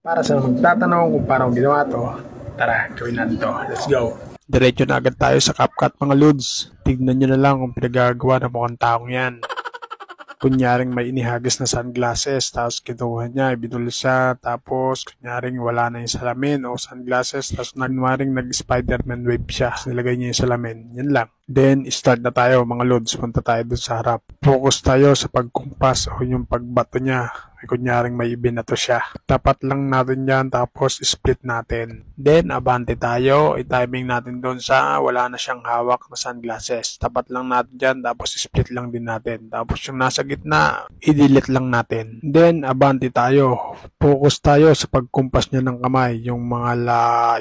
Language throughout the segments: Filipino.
Para sa magtatanong kung paano ko ginawa to, tara, gawin natin to. Let's go. Diretso na agad tayo sa CapCut mga lods. Tignan nyo na lang kung pinagagawa ng mukhang taong yan. Kunyaring may inihagis na sunglasses, tapos kinuha niya, ibinulsa, tapos kunyaring wala na yung salamin o sunglasses, tapos kunyaring nag-Spider-Man wave siya, nilagay niya yung salamin, yan lang. Then, start na tayo mga lods, punta tayo dun sa harap. Focus tayo sa pagkumpas o yung pagbato niya. Kunyaring may ibinato siya. Tapat lang natin yan, tapos split natin. Then, abante tayo. I-timing natin doon sa wala na siyang hawak na sunglasses. Tapat lang natin dyan, tapos split lang din natin. Tapos yung nasa gitna, i-delete lang natin. Then, abante tayo. Focus tayo sa pagkumpas niya ng kamay. Yung mga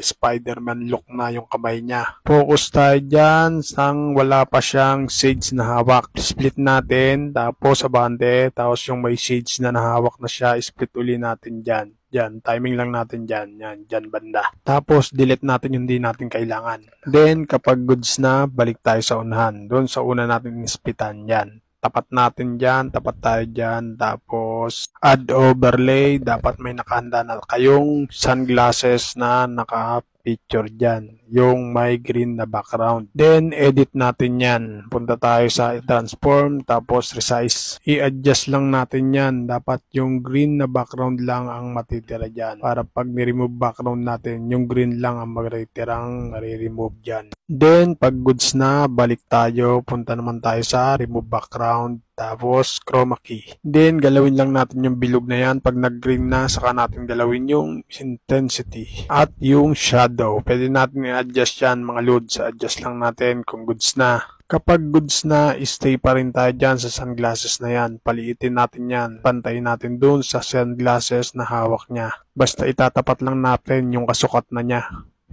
Spider-Man look na yung kamay niya. Focus tayo dyan sang wala pa siyang shades na hawak. Split natin, tapos abante, tapos yung may shades na nahawak na siya, split uli natin dyan. Dyan, timing lang natin dyan. Yan, dyan banda. Tapos, delete natin yung hindi natin kailangan. Then, kapag goods na, balik tayo sa unahan. Doon sa una natin splitan yan. Tapat natin dyan, tapat tayo dyan. Tapos, add overlay. Dapat may nakahanda na kayong sunglasses na naka-picture dyan. Yung may green na background. Then, edit natin yan. Punta tayo sa transform, tapos resize. I-adjust lang natin yan. Dapat yung green na background lang ang matitira dyan. Para pag ni-remove background natin, yung green lang ang magtitirang re-remove dyan. Then, pag goods na, balik tayo. Punta naman tayo sa remove background. Tapos, chroma key. Then, galawin lang natin yung bilog na yan. Pag nag-green na, saka natin galawin yung intensity at yung shadow. Pwede natin i-adjust yan mga loads. Adjust lang natin kung goods na. Kapag goods na, stay pa rin tayo dyan sa sunglasses na yan. Paliitin natin yan. Pantayin natin dun sa sunglasses na hawak niya. Basta itatapat lang natin yung kasukat na niya.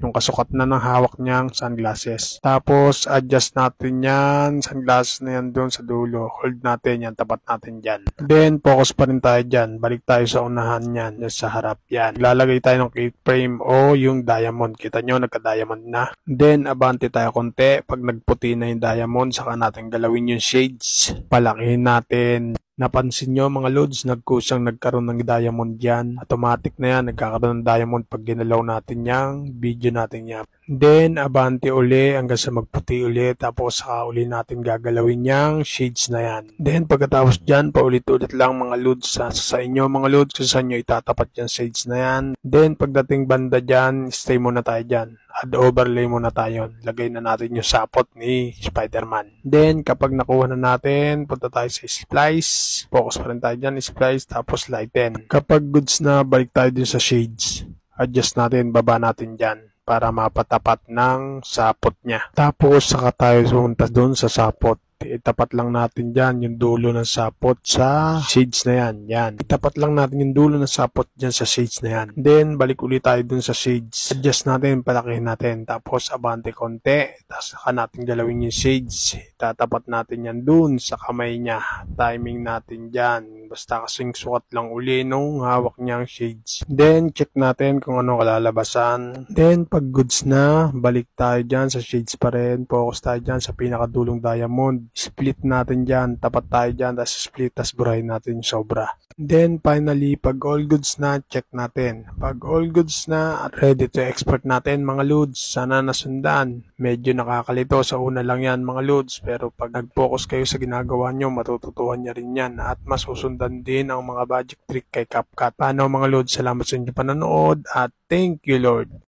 Yung kasukat na ng hawak niyang sunglasses. Tapos, adjust natin yan. Sunglasses na yan doon sa dulo. Hold natin yan. Tapat natin dyan. Then, focus pa rin tayo dyan. Balik tayo sa unahan yan. Sa harap yan. Lalagay tayo ng keyframe o yung diamond. Kita nyo, nagka-diamond na. Then, abante tayo konti. Pag nagputi na yung diamond, saka natin galawin yung shades. Palakihin natin. Napansin nyo mga loads, nagkaroon ng diamond yan. Automatic na yan, nagkakaroon ng diamond pag ginalaw natin yung video natin yan. Then, abante uli hanggang sa magputi uli. Tapos, uli natin gagalawin yung shades na yan. Then, pagkatapos dyan, paulit-ulit lang mga loads. Sa inyo mga loads, sa inyo itatapat yung shades na yan. Then, pagdating banda dyan, stay muna tayo dyan. Add overlay muna tayo. Lagay na natin yung sapot ni Spider-Man. Then, kapag nakuha na natin, punta tayo sa splice. Focus pa rin tayo dyan, splice, tapos lighten. Kapag goods na, balik tayo din sa shades. Adjust natin, baba natin dyan para mapatapat ng sapot niya. Tapos, saka tayo pumunta doon sa sapot. Itapat lang natin dyan yung dulo ng sapot sa shades na yan. Yan. Itapat lang natin yung dulo ng sapot dyan sa shades na yan. Then, balik ulit tayo dun sa shades. Adjust natin, palakihin natin. Tapos, abante konti. Tapos, saka natin galawin yung shades. Tatapat natin yan dun sa kamay niya. Timing natin dyan. Basta kasing sukat lang uli nung hawak niyang shades. Then, check natin kung ano kalalabasan. Then, pag goods na, balik tayo dyan sa shades pa rin. Focus tayo dyan sa pinakadulong diamond. Split natin dyan, tapat tayo dyan, tapos split, tapos burahin natin yung sobra. Then, finally, pag all goods na, check natin. Pag all goods na, ready to export natin mga loads. Sana nasundan. Medyo nakakalito sa una lang yan mga loads, pero pag nag-focus kayo sa ginagawa nyo, matututuhan nyo rin yan. At masusundan din ang mga magic trick kay CapCut. Paano mga loads? Salamat sa inyong panonood at thank you Lord.